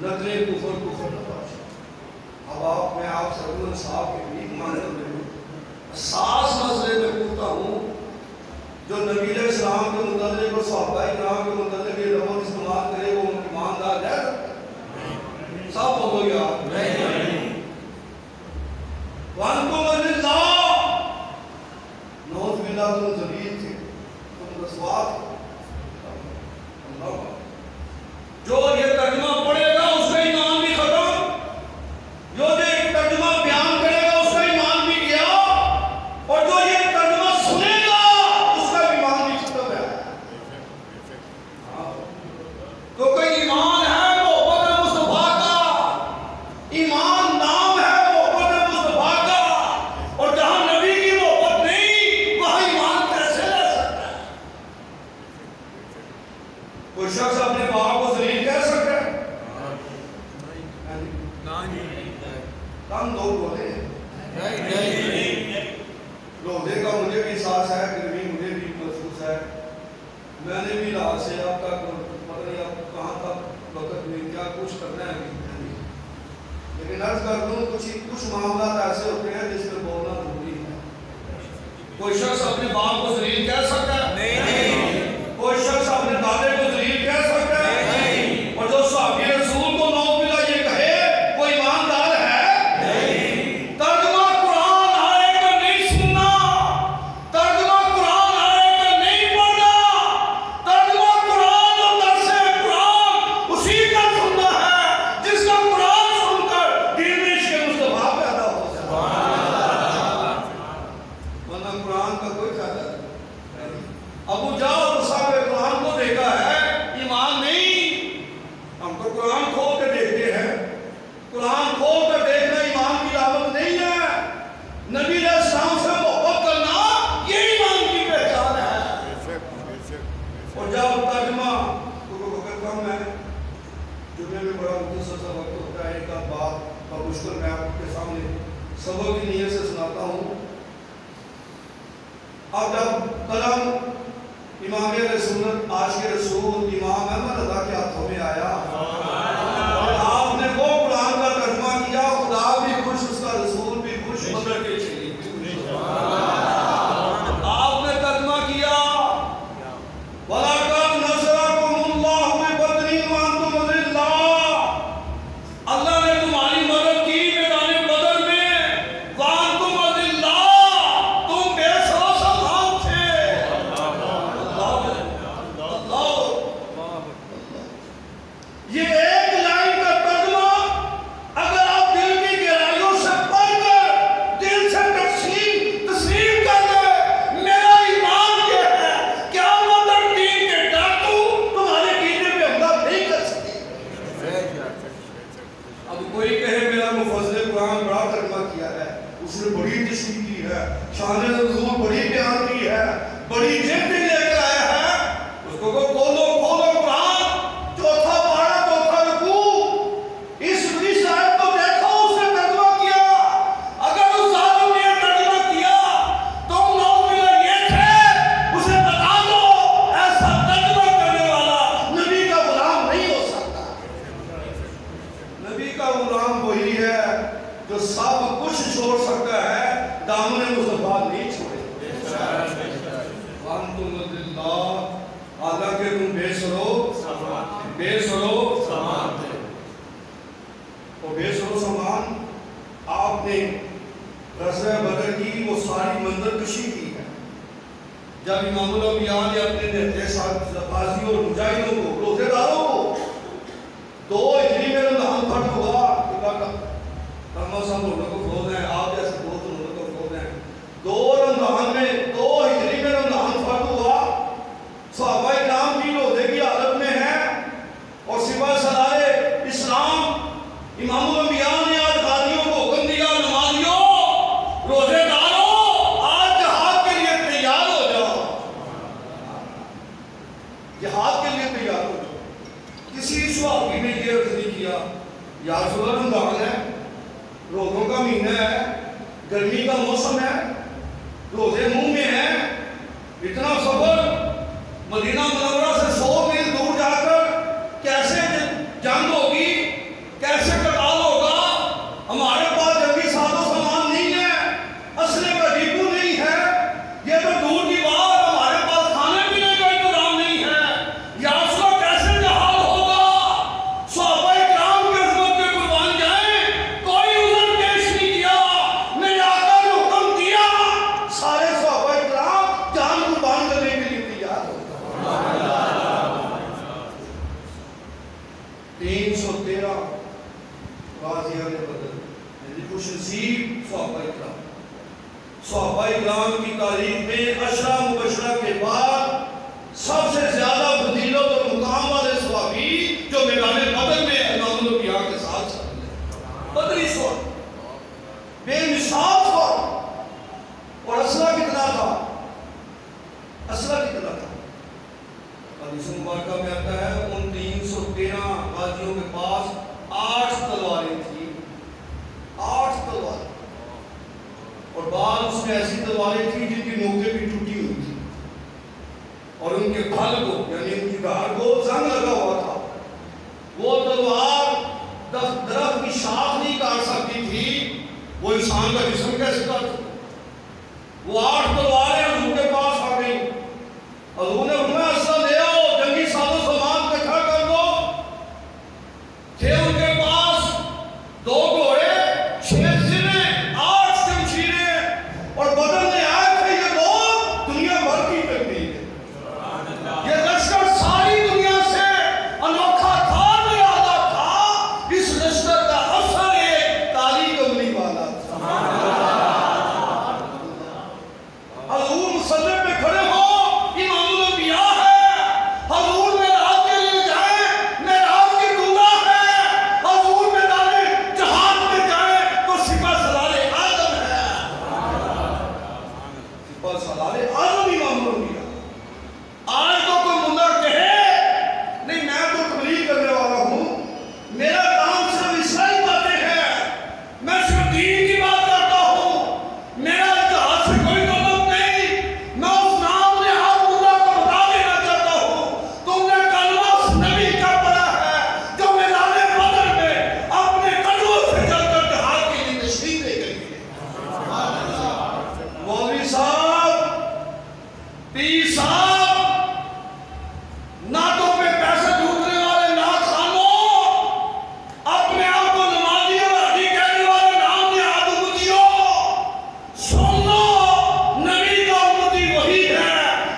نقل کفر نباشا. اب میں آپ سے رحمت صاحب کے بھی ماننے میں اساس مسئلے میں پوچھتا ہوں جو نبی علیہ السلام کے متعلق اور صحابہ کرام کے متعلق یہ لفظ استعمال کرے وہ ایماندار ہے سب بولو یار نہیں. وانتم للہ نوز باللہ تم ذلیل تھے تم رسوا تھے. جو یہ ترجمہ پڑھے گا اس کا ایمان بھی ختم, جو یہ ترجمہ بیان کرے گا اس کا ایمان بھی گیا, اور جو یہ ترجمہ سنے گا اس کا ایمان بھی ختم ہے. کیونکہ ایمان ہے محبت مصطفیٰ کا, ایمان نام ہے محبت مصطفیٰ کا, اور جہاں نبی کی محبت نہیں وہاں ایمان کیسے لے سکتا ہے؟ کوئی شخص اپنے باپ کو ذلیل کہہ سکتا ہے؟ کم لوگ بولے روزے کا مجھے بھی احساس ہے, گرمی مجھے بھی محسوس ہے. میں نے بھی رات سے اب تک پتہ نہیں اب کہاں تک وقت میں کیا کچھ کرنا ہے, لیکن عرض کر دوں کچھ معاملات ایسے ہوتے ہیں جس میں بولنا ضروری ہے. کوئی شخص اپنے باپ کو ذلیل کہہ سکتا ہے؟ نہیں. کوئی شخص اپنے دادے کو ذلیل کہہ سکتا ہے؟ نہیں. اور جو صحابی رسول کو نو ملا یہ کہے وہ ایماندار ہے؟ نہیں. ترجمہ قرآن آئے کر نہیں سننا, ترجمہ قرآن آئے کر نہیں پڑھنا, ترجمہ قرآن اور درس قرآن اسی کا سننا ہے جس کا قرآن سن کر دل میں عشق مصطفیٰ پیدا ہو جائے. ورنہ قرآن کا کوئی فائدہ نہیں. ابو جہل اور صحابہ قرآن کو دیکھا ہے, ایمان نہیں. ہم تو قرآن کھول کے دیکھتے ہیں, قرآن کھول کر دیکھنا ایمان کی علامت نہیں ہے. نبی علیہ السلام سے محبت کرنا یہ ایمان کی پہچان ہے. اور جب ترجمہ وقت کم ہے, جمعے میں بڑا مختصر سا وقت ہوتا ہے, ایک آدھ بات مشکل میں آپ کے سامنے سبق کی نیت سے سناتا ہوں. اب جب قلم امام علیہ سنت عاشق رسول امام احمد رضا کے ہاتھوں میں آیا اور آپ نے وہ قرآن کا ترجمہ کیا, خدا بھی خوش, اس کا رسول بھی خوش, مدر کے چلی بھی خوش. آپ نے ترجمہ کیا وَلَقَدْ نَصَرَكُمُ اللَّهُ بِبَدْرٍ وَأَنْتُمْ أَذِلَّةٌ, اللہ نے تمہاری مدد کی میدان بدر میں, وَأَنْتُمْ أَذِلَّةٌ, تم بے سر سلام تھے. یہ ایک لائن کا ترجمہ اگر آپ دل کی گہرائیوں سے پڑھ کر دل سے تسلیم کر لیں, میرا ایمان یہ ہے کیا مدر دین کے ڈاکو تمہارے کینے پہ حملہ نہیں کر سکتے. اب کوئی کہے میرا مفسر قرآن بڑا ترجمہ کیا ہے, اس نے بڑی تشریح کی ہے, شان نزول بڑی بیان کی ہے, بڑی جلد لے کر آیا ہے, اس کو کھولو قرآن, چوتھا پارہ چوتھا رکوع, اس آیت کو دیکھو اس نے ترجمہ کیا. اگر اس ظالم نے ترجمہ کیا تم لوگ ملا یہ تھے, اسے بتا دو ایسا ترجمہ کرنے والا نبی کا غلام نہیں ہو سکتا. نبی کا غلام وہی ہے جو سب کچھ چھوڑ سکتا ہے, دامن مصطفیٰ نہیں چھوڑے. وَأَنْتُمْ لِلَّهِ, حالانکہ تم بے سرو سامان تھے. اور بے سرو سامان آپ نے غزوہ بدر کی وہ ساری منظر کشی کی ہے. جب امام الانبیاء نے اپنے نہتے ساتھ غازیوں اور مجاہدوں کو, روزے داروں کو 2 ہجری میں رمضان پھٹ ہوا, کم از کم لوگوں کو فروغ ہے, آپ جیسے بہت لوگوں کو فروغ ہے. 2 رمضان میں 2 ہجری میں رمضان پھٹ ہوا, صحابہ کرام کی روزے کی حالت میں ہیں, اور سپہ سالار اسلام امام الانبیاء نے آج غازیوں کو حکم دیا, نمازیوں, روزے داروں, آج جہاد کے لیے تیار ہو جاؤ, جہاد کے لیے تیار ہو جاؤ. کسی صحابی نے یہ عرض نہیں کیا یا رسول اللہ رمضان ہے, روزوں کا مہینہ ہے, گرمی کا موسم ہے, روزے منہ میں ہیں, اتنا سفر مدینہ منورہ سے 100 میل دور جا کر کیسے جنگ ہوگی, 313 غازیان بدر، یعنی خوش نصیب صحابہ اکرام کی تاریخ میں عشرہ مبشرہ کے بعد سب سے زیادہ فضیلت اور مقام والے صحابی جو میدان بدر میں امام الانبیاء کے ساتھ شامل ہیں۔ بدری صحابہ بے مثال صحابہ، اور اسلحہ کتنا تھا؟ اسلحہ کتنا تھا؟ حدیث مبارکہ میں آتا ہے ان 313 غازیوں کے پاس 8 تلواریں تھیں، 8 تلواریں، اور بعض اس میں ایسی تلواریں تھیں جن کی نوکیں بھی ٹوٹی ہوئی تھی، اور ان کے پھل کو یعنی ان کی دھار کو زنگ لگا ہوا تھا۔ وہ تلوار درخت کی شاخ نہیں کاٹ سکتی تھی، وہ انسان کا جسم کیسے کاٹ سکتی؟ وہ 8 تلواریں حضور کے پاس آ گئی، حضور نے فرمایا اسلحہ لے آؤ، جنگی ساز و سامان اکٹھا کر دو۔ تھے ان کے پاس 2 گھوڑے، 6 سریں، 8 شمشیریں، اور بدر میں آئے تھے یہ لوگ دنیا بھر کی تکلیف ہے۔ یہ لشکر ساری دنیا سے انوکھا تھا، نرالا تھا، اس لشکر کا اثر ایک کالی کملی والا تھا۔ حضور مسلح پہ کھڑے ہو، امام الانبیاء ہے، حضور معراج کے لیے جائیں، معراج کی دعا ہے، حضور میدان جہاد میں جائیں تو سپہ سالار اعظم ہے، سپہ سالار اعظم امام الانبیاء۔ آج تو کوئی منہ کہے نہیں میں تو تبلیغ کرنے والا ہوں، میرا کام صرف اسلائی باتیں ہیں، میں صرف دین کی بات کرتا ہوں، میرا جہاد سے کوئی تعلق نہیں، میں اس نام نے ہر مدعا کو بتا دینا چاہتا ہوں۔ تم نے کلمہ اس نبی کا پڑھا ہے جو میدان بدر میں اپنے قدموں سے چل کر جہاد کے لیے تشریف لے گئی ہے۔ مولوی صاحب، پیر صاحب، نعتوں پہ پیسے لوٹنے والے نعت خانوں، اپنے آپ کو نمازی اور حاجی کہنے والے نام نہاد امتیوں، سن لو نبی کا امتی وہی ہے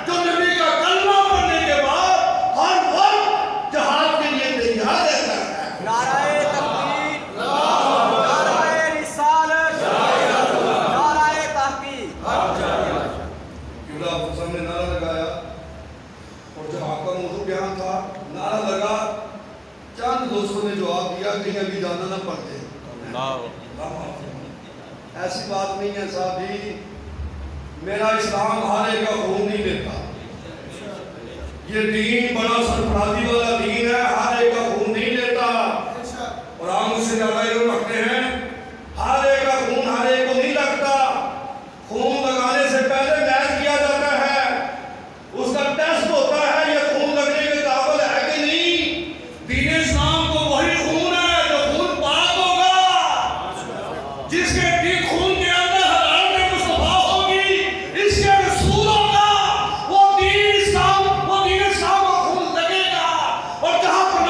جو نبی کا کلمہ پڑھنے کے بعد ہر وقت جہاد کے لیے تیار رہتا ہے۔ نعرہ تکبیر، نعرہ رسالت، نعرہ تحقیق۔ کیونکہ آپ نے نعرہ لگایا، اور جب آپ کا موضوع بیان تھا نعرہ لگا، چند دوستوں نے جواب دیا کہیں ابھی جانا نہ پڑتے۔ ایسی بات نہیں ہے صاحب جی، میرا اسلام ہر ایک کا خون نہیں لیتا، یہ دین بڑا سرفرازی والا دین ہے، ہر ایک کا خون نہیں لیتا، اور ہم اس سے زیادہ علم رکھتے ہیں، ہر ایک کا خون ہر ایک کو نہیں لگتا۔ خون لگانے سے پہلے میچ کیا جاتا ہے، اس کا ٹیسٹ ہوتا ہے یہ خون لگنے کے قابل ہے کہ نہیں۔ دین اسلام کو وہی خون ہے جو خون پاک ہوگا، جس کے خون کے اندر حرارت مصطفیٰ ہوگی، اس کے رسول ہوگا، وہ دین اسلام کو خون لگے گا، اور جہاں پر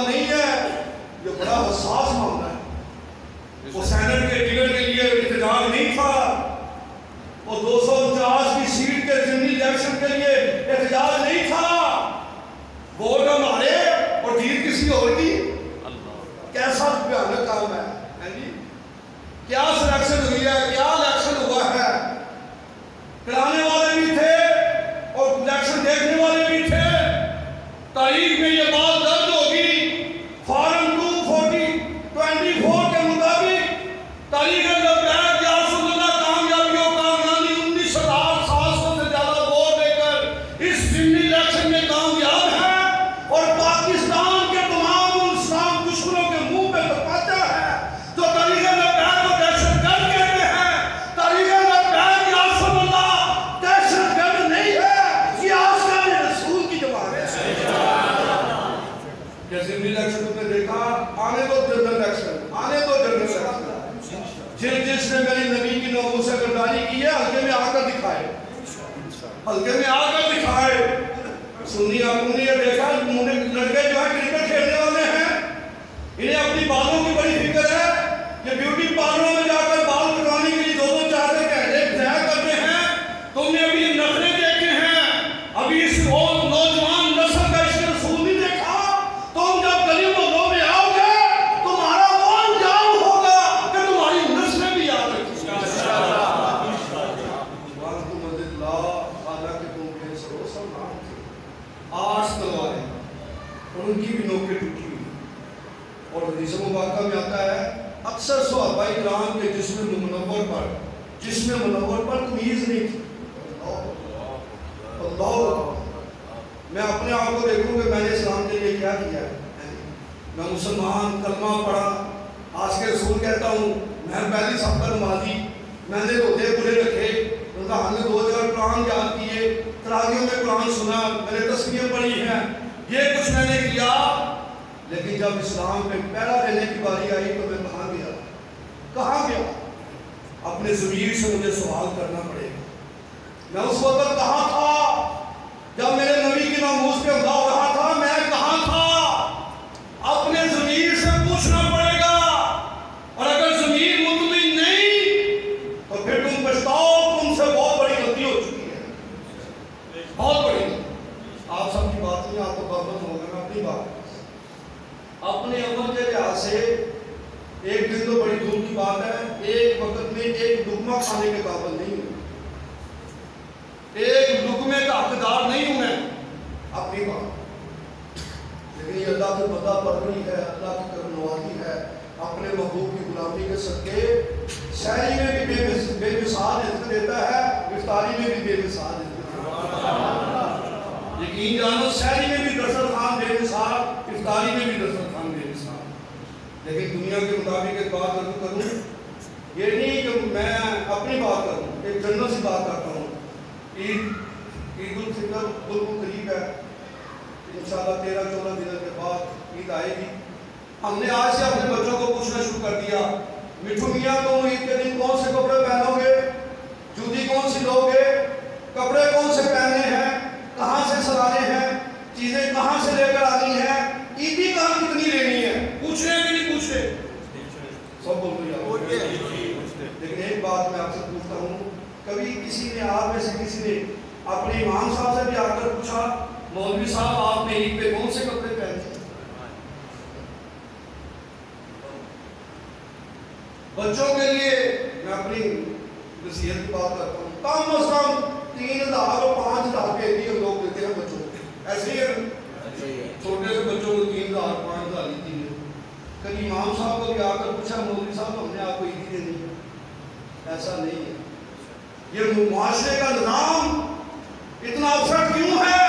معاملہ نہیں ہے، یہ بڑا حساس معاملہ ہے۔ وہ سینٹ کے ٹکٹ کے لیے احتجاج نہیں تھا، وہ 249 کی سیٹ کے ضمنی الیکشن کے لیے احتجاج نہیں تھا، ووٹ ہمارے اور جیت کسی اور کی۔ کیسا بھیانک کام ہے جی، کیا سلیکشن ہوئی ہے، کیا الیکشن ہوا ہے۔ کرانے والے بھی تھے اور الیکشن دیکھنے والے بھی تھے۔ تاریخ میں یہ بات درج ہوگی، فارم 224 کے مطابق تاریخ جس نے میری نبی کی ناموس سے گردانی کی ہے ہلکے میں آ کر دکھائے، ہلکے میں آ کر دکھائے۔ سنی آپ نے یہ دیکھا لڑکے جو ہے کرکٹ کھیلنے والے ہیں، انہیں اپنی بالوں کی بڑی فکر ہے، یہ بیوٹی پارلروں میں جا کر بال کٹوانے کے لیے 2-2 4 گھنٹے ضائع کرتے ہیں۔ تم نے ابھی یہ نخرے دیکھے ہیں، ابھی اس نوجوان نسل کا اس کے رسول نہیں دیکھا۔ تم جب گلی محلوں میں آؤ گے تمہارا وہ انجام ہوگا کہ تمہاری نسلیں بھی یاد رکھیں۔ آٹھ تلواریں اور ان کی بھی نوکیں ٹوٹی ہوئی، اور حدیث مبارکہ میں آتا ہے اکثر صحابہ کرام کے جسم منور پر تمیز نہیں تھی۔ اللہ، میں اپنے آپ کو دیکھوں کہ میں نے اسلام کے لیے کیا کیا ہے۔ میں مسلمان، کلمہ پڑھا، آج کے رسول کہتا ہوں، میں پہلی سب کا نمازی، میں نے روزے پورے رکھے، رمضان میں 2 جگہ قرآن یاد کیے، تراویحوں میں قرآن سنا، میں نے تسبیحیں پڑھی ہیں، یہ کچھ میں نے کیا۔ لیکن جب اسلام میں پہلا لینے کی باری آئی تو میں کہاں گیا؟ اپنے ضمیر سے مجھے سوال کرنا پڑے گا، میں اس وقت کہاں تھا جب میرے نبی کی ناموس پہ حملہ ہو رہا تھا؟ میں کہاں تھا؟ اپنے ضمیر سے پوچھنا پڑے گا، اور اگر ضمیر مطمئن نہیں تو پھر تم پچھتاؤ، تم سے بہت بڑی غلطی ہو چکی ہے، بہت بڑی۔ آپ سب کی بات نہیں، آپ کو برباد ہوگا، میں اپنی بات اپنے عمل کے لحاظ سے ایک دن تو بڑی دور کی بات ہے، ایک وقت میں ایک لقمہ کھانے کے قابل نہیں ہوں، ایک لقمے کا حقدار نہیں ہوں میں، اپنی بات۔ لیکن یہ اللہ کی بندہ پروری ہے، اللہ کی کرم نوازی ہے، اپنے محبوب کی غلامی کے صدقے سحری میں بھی بے مثال عزت دیتا ہے، افطاری میں بھی بے مثال عزت دیتا ہے۔ یقین جانو سحری میں بھی دسترخوان بے مثال، افطاری میں بھی دسترخوان بے مثال۔ لیکن دنیا کے مطابق ایک بات کروں، یہ نہیں کہ میں اپنی بات کروں، ایک جنرل سی بات کرتا ہوں۔ عید الفطر بالکل قریب ہے، انشاءاللہ 13-14 دنوں کے بعد عید آئے گی۔ ہم نے آج سے اپنے بچوں کو پوچھنا شروع کر دیا، مٹھو میاں تم عید کے دن کون سے کپڑے پہنو گے، جوتی کون سی لو گے، کپڑے کون سے پہننے ہیں، کہاں سے سلانے ہیں، چیزیں کہاں سے لے کر آنی ہیں، عیدی کہاں کتنی لینی ہے، پوچھ رہے ہیں کہ نہیں پوچھ رہے؟ سب بول رہے ہیں۔ لیکن ایک بات میں آپ سے پوچھتا ہوں، کبھی کسی نے آپ میں سے کسی نے اپنے امام صاحب سے بھی آ کر پوچھا، مولوی صاحب آپ نے عید پہ کون سے کپڑے پہنے؟ بچوں کے لیے میں اپنی نصیحت کی بات کرتا ہوں، کم از کم 3000 اور 5000 کے عیدی ہم لوگ دیتے ہیں بچوں کو، ایسے ہی ہے، چھوٹے سے بچوں کو 3000 5000 عیدی ہے۔ کبھی امام صاحب کو بھی آ کر پوچھا، مولوی صاحب ہم نے آپ کو عیدی دینی ہے؟ ایسا نہیں ہے۔ یہ معاشرے کا نظام اتنا افسر کیوں ہے؟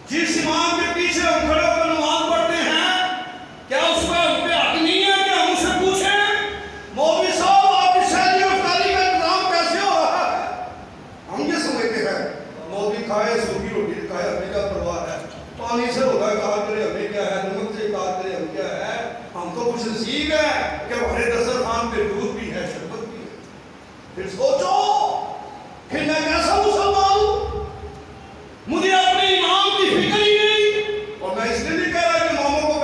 جس امام کے پیچھے ہم کھڑے ہو کر نماز پڑھتے ہیں، کیا اس کا ہم پہ حق نہیں ہے کہ ہم اسے پوچھیں مولوی صاحب آپ کی شہری اور تعلیم کا انتظام کیسے ہو رہا ہے؟ ہم یہ سمجھتے ہیں مولوی کھائے سوکھی روٹی کھائے، ہمیں کیا پرواہ ہے، پانی سے ہوگا کار کرے ہمیں کیا ہے، نمک سے کار کرے ہم کیا ہے، ہم تو کچھ نصیب ہے کہ ہمارے دسترخوان پہ دودھ بھی ہے، شربت بھی ہے۔ پھر سوچو پھر میں کیسا مسلمان ہوں؟ مجھے اپنے امام کی فکر ہی نہیں، اور میں اس لیے نہیں کہہ رہا کہ اماموں کو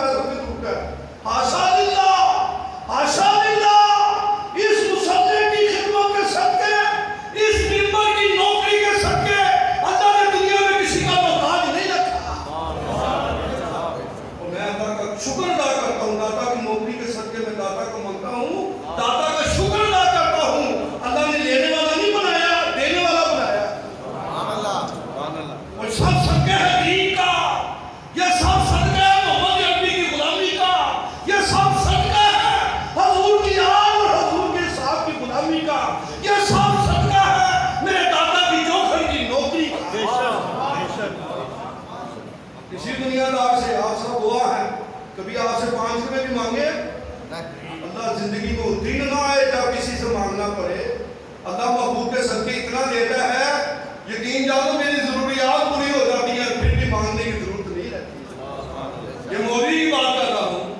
کبھی آپ سے 5 روپے بھی مانگے؟ اللہ زندگی کو دن نہ آئے جب کسی سے مانگنا پڑے. اللہ محبوب کے صدقے اتنا دیتا ہے, یقین جانو میری ضروریات پوری ہو جاتی ہیں, پھر بھی مانگنے کی ضرورت نہیں رہتی. یہ مولوی کی بات کر رہا ہوں,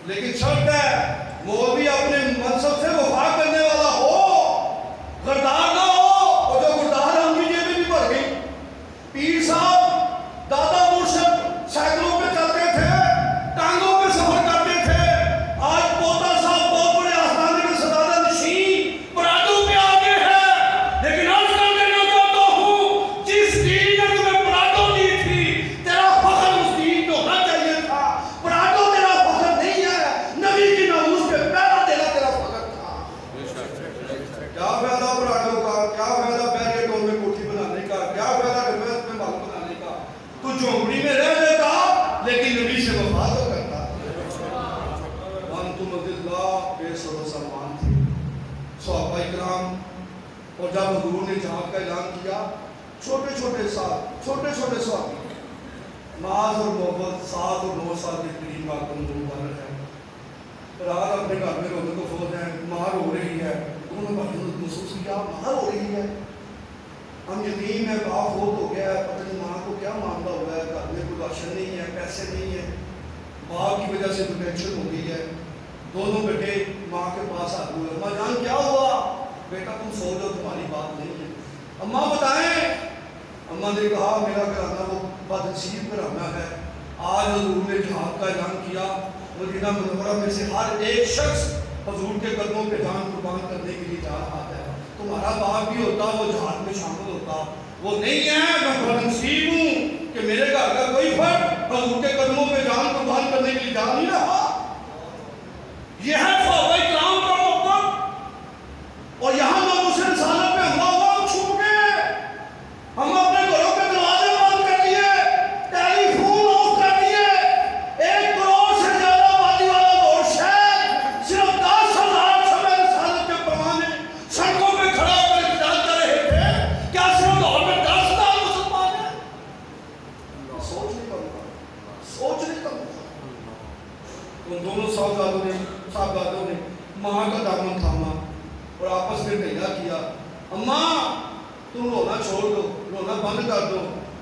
لیکن شرط ہے مولوی اپنے منصب سے وفا کرنے والا ہو, غدار نہ ہو. اور جو غدار ہے ان کی جیبیں بھی بھر گئی. پیر صاحب دادا مرشد سائیکلوں پہ چلتے تھے, ٹانگوں پہ سفر کرتے تھے. آج پوتا صاحب بہت بڑے آستانے کے سدادہ نشین پراٹوں پہ آگے ہے. لیکن آج کل دینا چاہتا ہوں, جس دین نے تمہیں پراٹوں دی تھی, تیرا فخر اس دین پہ ہونا چاہیے تھا. پراٹوں تیرا فخر نہیں ہے, نبی کی ناموس پہ پیرا دینا تیرا فخر تھا. کیا فائدہ پراٹوں کا, کیا فائدہ بیریٹوں میں کوٹھی بنانے کا, کیا فائدہ ڈبیت میں مال بنانے کا. تو جھونپڑی میں رہ دیتا لیکن نبی سے وفا تو کرتا. وانتم اللہ بے سر و سلمان تھے صحابہ کرام. اور جب حضور نے جہاد کا اعلان کیا, چھوٹے چھوٹے صحابی معاذ اور محبت 7 اور 9 سال کے قریب آکم مبارک ہے. رات اپنے گھر میں رونے کو فوت ہے, مہر ہو رہی ہے. انہوں نے بہت محسوس کیا مہر ہو رہی ہے, ہم یتیم ہیں, باپ فوت ہو گیا ہے, پتہ نہیں ماں کو کیا معاملہ ہوا ہے, گھر میں کوئی راشن نہیں ہے, پیسے نہیں ہیں, باپ کی وجہ سے کوئی ٹینشن ہو گئی ہے. دونوں بیٹے ماں کے پاس آ گئے, اماں جان کیا ہوا؟ بیٹا تم سو جاؤ, تمہاری بات نہیں ہے. اماں بتائیں. اماں نے کہا میرا گھرانا وہ بدنصیب گھرانا ہے. آج حضور نے جہاد کا اعلان کیا, مدینہ منورہ میں سے ہر ایک شخص حضور کے قدموں پہ جان قربان کرنے کے لیے جا رہا ہے. تمہارا باپ بھی ہوتا, وہ جہاد میں شامل ہوتا. وہ نہیں ہے, میں بدنصیب ہوں کہ میرے گھر کا کوئی فرد حضور کے قدموں پہ جان قربان کرنے کے لیے جا نہیں رہا. یہ ہے صحابہ کرام کا موقف. اور یہاں ناموس رسالت پہ حملہ ہوا, ہم چھپ گئے. ہم اپنے گھروں کے دروازے بند کر دیے, ٹیلی فون آف کر دیے. 1 کروڑ سے زیادہ آبادی والا دور شہر, صرف 10,000 شمع رسالت کے پروانے سڑکوں پہ کھڑا ہو کر احتجاج کر رہے تھے. کیا صرف لاہور میں 10,000 مسلمان ہیں؟ سوچنے کا موقع. ان دونوں صاحبزادوں نے ماں کا دامن تھاما اور آپس میں کہا کیا, اماں تم رونا چھوڑ دو, رونا بند کر دو,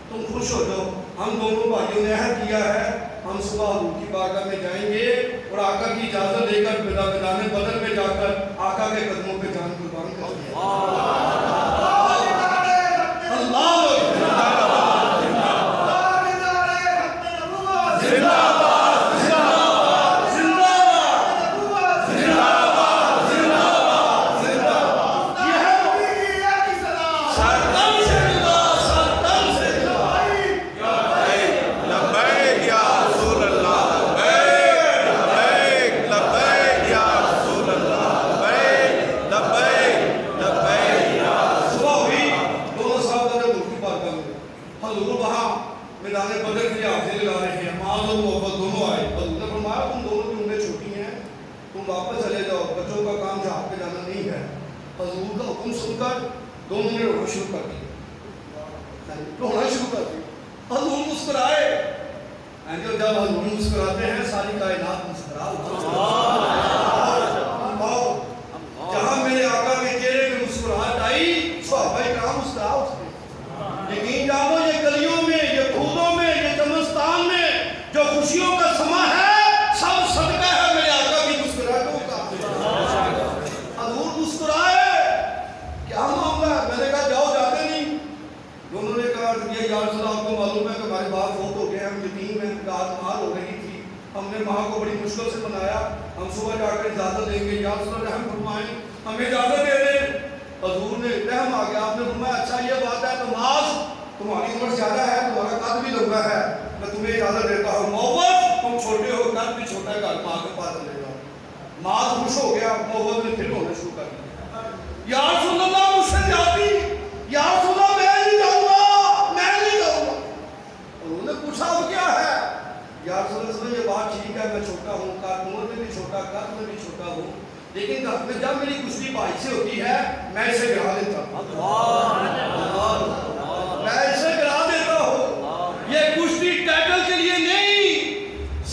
تم خوش ہو جاؤ. ہم دونوں بھائیوں نے عہد کیا ہے, ہم صبح حضور کی بارگاہ میں جائیں گے اور آقا کی اجازت لے کر میدان بدر میں جا کر آقا کے قدموں پہ جان قربان کریں گے. اللہ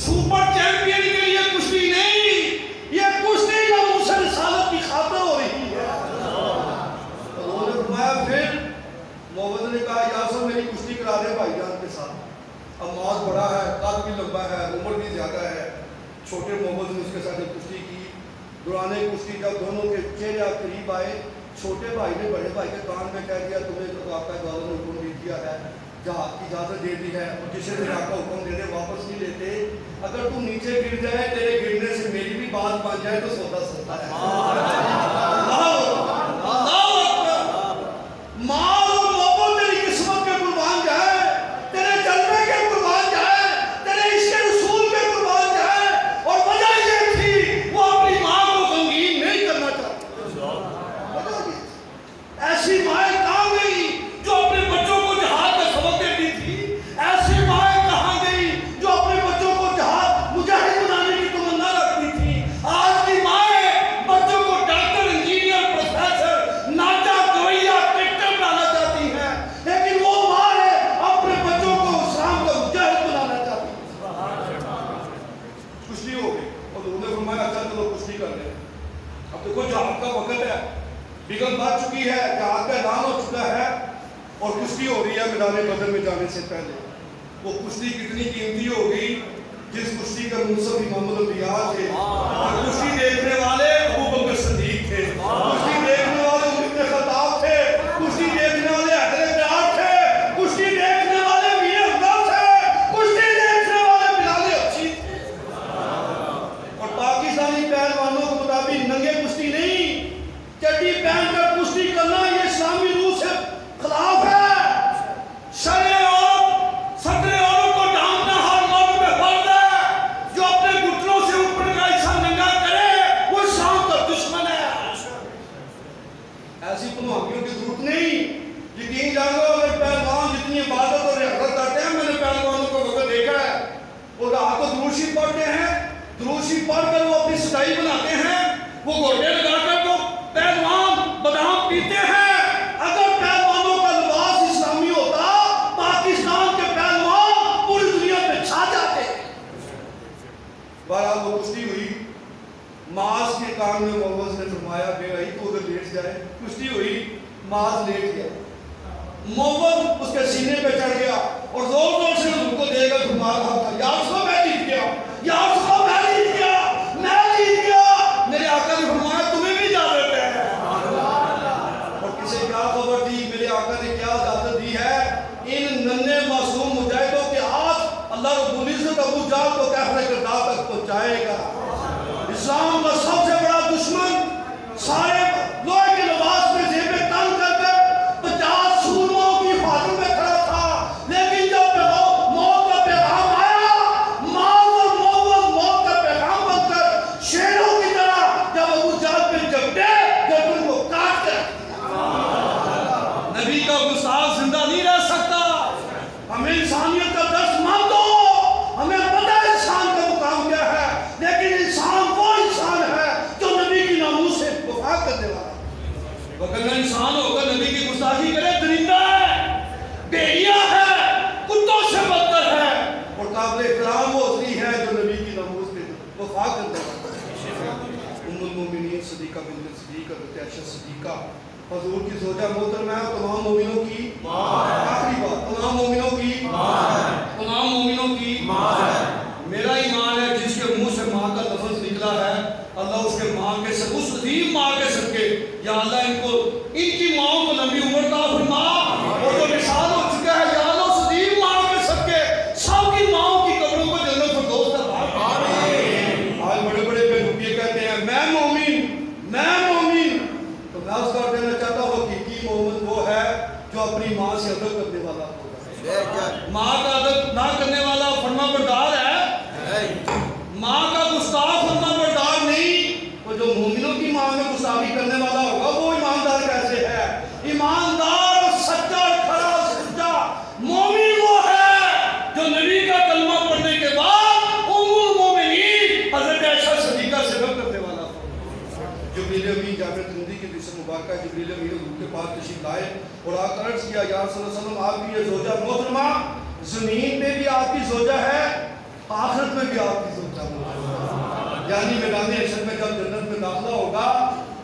سپر چیمپئن چھوٹے محمد نے اس کے ساتھ جب کشتی کی، دوران کشتی جب دونوں کے چہرے قریب آئے، چھوٹے بھائی نے بڑے بھائی کے کان میں کہہ دیا تمہیں تو آپ کا دولت نے حکم دے دیا ہے، جہاد کی اجازت دے دی ہے، اور جسے میرے آقا حکم دے دے واپس نہیں لیتے، اگر تم نیچے گر جائے تیرے گرنے سے میری بھی بات بن جائے تو سودا سستا ہے۔ ماں اور محبت تیری قسمت کے قربان جائے، تیرے جلوے کے قربان جائے، تیرے عشق رسول کے قربان جائے، اور وجہ یہ تھی وہ اپنی ماں کو غمگین نہیں کرنا چاہتی۔ ایسی مائیں کہاں گئی جو اپنے بچوں کو جہاد کا سبق دیتی تھی؟ ایسی مائیں کہاں گئی جو اپنے بچوں کو جہاد مجاہد بنانے کی تمنا رکھتی تھی؟ آج کی مائیں بچوں کو ڈاکٹر، انجینئر، پروفیسر، ناچا، گویا، ٹیکٹر بنانا چاہتی ہیں، لیکن وہ مائیں اپنے بچوں کو اسلام کا مجاہد بنانا چاہتی ہیں۔ کشتی ہو گئی اور انہوں نے فرمایا اچھا چلو کشتی کر لیں۔ اب دیکھو جہاد کا وقت ہے، بیگم بچ چکی ہے، جہاد کا اعلان ہو چکا ہے، اور کشتی ہو رہی ہے میدان بدر میں جانے سے پہلے۔ وہ کشتی کتنی قیمتی ہو گئی، جس کشتی کا منصف امام الانبیاء تھے، اور کشتی دیکھنے والے ابو بکر صدیق تھے، کشتی دیکھنے والے عمر بن خطاب تھے، کشتی دیکھنے والے حیدر پیار تھے، کشتی دیکھنے والے میر حمزہ تھے، کشتی دیکھنے والے بلال حبشی تھے۔ اور پاکستانی پہلوانوں کے مطابق ننگے کشتی نہیں، چٹی پہن کر کشتی کرنا یہ اسلامی روح سے خلاف ہے۔ شرع اور صدر عورت کو ڈھانپنا ہر مرد پہ فرض ہے۔ جو اپنے گھٹنوں سے اوپر کا حصہ ننگا کرے وہ اسلام کا دشمن ہے۔ ایسی پنہانیوں کی ضرورت نہیں۔ یقین جانو اگر پہلوان جتنی عبادت اور ریاضت کرتے ہیں، میں نے پہلوانوں کو وقت دیکھا ہے، وہ رات کو درود شریف پڑھتے ہیں، درود شریف پڑھ کر وہ اپنی سٹائی بناتے ہیں، وہ گھوٹے لگا کر وہ پہلوان بادام پیتے ہیں۔ اگر پہلوانوں کا لباس اسلامی ہوتا، پاکستان کے پہلوان پوری دنیا پہ چھا جاتے۔ بہرحال وہ کشتی ہوئی، معاذ کے کان میں محمد نے فرمایا بے رہی تو ادھر لیٹ جائے۔ کشتی ہوئی، معاذ لیٹ گیا، محمد اس کے سینے پہ چڑھ گیا اور زور زور سے ان کو دے کر فرما رہا تھا یا رسول اللہ میں جیت گیا، یا رسول اللہ میں جیت گیا، میں جیت گیا۔ میرے آقا نے فرمایا تمہیں بھی اجازت ہے۔ اور کسے کیا خبر دی، میرے آقا نے کیا اجازت دی ہے؟ ان ننھے معصوم مجاہدوں کے ہاتھ اللہ رب العزت ابو جہل کو کہفر کردار تک پہنچائے گا۔ اسلام کا سب سے بڑا دشمن سارے لوہے کے لباس میں زیب تن کر کر 50 سورموں کی حفاظت میں کھڑا تھا، لیکن جب موت کا پیغام آیا، مال اور موت کا پیغام بن کر شیروں کی طرح جب ابو جہل پہ جھپٹے، گردن کو کاٹ کر نبی کا گستاخ زندہ نہیں رہ سکتا۔ ہمیں انسانیت کا درس مان دو، ہمیں پتہ ہے انسان کا مقام کیا ہے، لیکن انسان وہ انسان ہے جو نبی کی ناموس سے وفا کرنے والا ہے۔ وگرنہ انسان ہو کر نبی کی گستاخی کرے درندہ ہے، بھیڑیا ہے، کتوں سے بدتر ہے، اور قابل احترام وہ ہوتی ہے جو نبی کی ناموس پہ وفا کرنے والا ہے۔ ام المومنین صدیقہ بنت صدیق حضرت عائشہ صدیقہ حضور کی زوجہ محترمہ ہے، تمام مومنوں کی آخری بات، تمام مومنوں کی تمام مومنوں کی میرا ایمان ہے جس کے منہ سے ماں کا لفظ نکلا ہے، اللہ اس کے ماں کے ساتھ اس عظیم ماں کے صدقے یا اللہ ان کو ان کی ماں کو لمبی عمر عطا فرما، اور جو مثال ہو چکا ہے یا اللہ اس عظیم ماں کے صدقے سب کی ماں کی قبروں کو جنت الفردوس کا باغ۔ آج بڑے بڑے بے روپیے کہتے ہیں میں مومن، تو میں اس کا دینا چاہتا ہوں حقیقی مومن وہ ہے جو اپنی ماں سے ادب کرنے والا ہوگا۔ ماں کا ادب نہ کرنے والا فرما بردار ہے، ماں کا گستاخ فرما بردار نہیں۔ تو جو مومنوں کی ماں میں گستاخی کرنے والا ہوگا وہ ایماندار کیسے ہے؟ ایماندار سچا کھڑا سچا مومن وہ ہے جو نبی کا کلمہ پڑھنے کے بعد ام المومنین حضرت عائشہ صدیقہ سے رب کرنے والا ہو۔ جبریل امین جابر ترمذی کی حدیث مبارکہ جبریل امین حضور کے پاس تشریف لائے اور آ کر عرض کیا یا رسول اللہ صلی اللہ علیہ وسلم آپ کی یہ زوجہ محترمہ زمین میں بھی آپ کی زوجہ ہے، آخرت میں بھی آپ کی زوجہ ہے، یعنی میدان حشر میں جب جنت میں داخلہ ہوگا،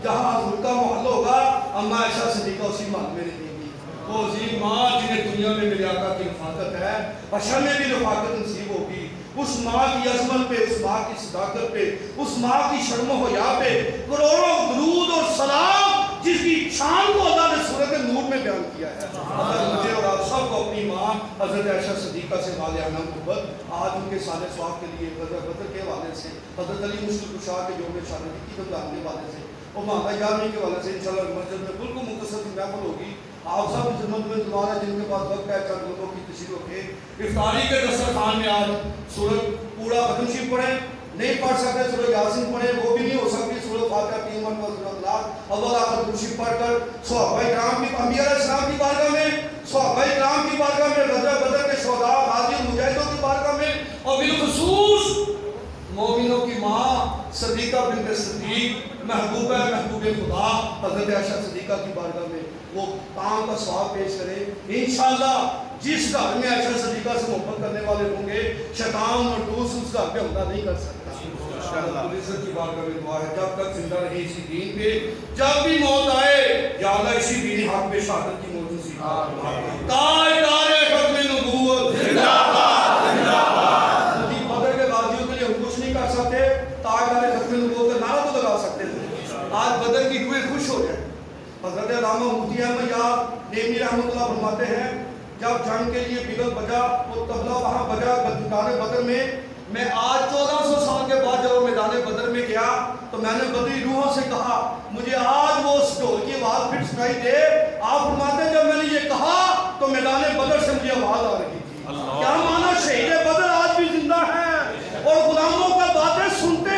جہاں حضور کا محل ہوگا، اما عائشہ صدیقہ اسی محل میں رہیں گی۔ وہ عظیم ماں جنہیں دنیا میں میرے آقا کی رفاقت ہے، حشر میں بھی رفاقت نصیب ہوگی، اس ماں کی عظمت پہ، اس ماں کی صداقت پہ، اس ماں کی شرم و حیا پہ کروڑوں درود اور سلام، جس کی شان کو اللہ نے سورۃ نور میں بیان کیا ہے۔ اللہ مجھے اور آپ سب کو اپنی ماں حضرت عائشہ صدیقہ سے والہانہ محبت، آج ان کے سال ثواب کے لیے بدر کے حوالے سے، حضرت علی مشکل کشا کے یوم شہادت کی گزارنے کے حوالے سے اور مہنگا یارمی کے حوالے سے انشاءاللہ مسجد میں بالکل مختصر کی محفل ہوگی۔ آپ سب کی خدمت میں دعا ہے، جن کے پاس وقت ہے چند لوگوں کی تشریح رکھے۔ افطاری کے دسترخوان میں آج سورۃ پورا ختم شریف پڑھیں، نہیں پڑھ سکتے سورۃ یاسین پڑھیں، وہ بھی نہیں ہو سکتی سورۃ فاتحہ 3 مرتبہ سورۃ اخلاص اول آخر درود شریف پڑھ کر صحابہ کرام کی، انبیاء علیہ السلام کی بارگاہ میں، صحابہ کرام کی بارگاہ میں، غزوہ بدر کے شہداء غازی اور مجاہدوں کی بارگاہ میں، اور بالخصوص مومنوں کی ماں صدیقہ بنت صدیق محبوب خدا حضرت عائشہ صدیقہ کی بارگاہ میں وہ کام کا ثواب پیش کرے۔ انشاءاللہ جس گھر میں عائشہ صدیقہ سے محبت کرنے والے ہوں گے، شیطان اور ٹوس اس گھر پہ حملہ نہیں کر سکتا۔ اللہ عزت کی بارگاہ میں دعا ہے، جب تک زندہ رہے اسی دین پہ، جب بھی موت آئے یا اللہ اسی دین حق پہ شہادت کی موت نصیب فرما۔ تاجدار ختم نبوت زندہ باد، زندہ باد۔ بدر کے غازیوں کے لیے ہم کچھ نہیں کر سکتے، تاجدار ختم نبوت کا نعرہ تو لگا سکتے ہیں۔ آج بدر کی روحیں خوش ہو جائیں۔ حضرت علامہ مفتی احمد یار نیمی رحمۃ اللہ فرماتے ہیں، جب جنگ کے لیے بگل بجا تو طبلہ وہاں بجا میدان بدر میں آج 1400 سال کے بعد جب میدان بدر میں گیا تو میں نے بدری روحوں سے کہا مجھے آج وہ ڈھول کی آواز پھر سنائی دے۔ آپ فرماتے ہیں جب میں نے یہ کہا تو میدان بدر سے مجھے آواز آ رہی تھی۔ کیا مانا شہید بدر آج بھی زندہ ہے اور غلاموں کا باتیں سنتے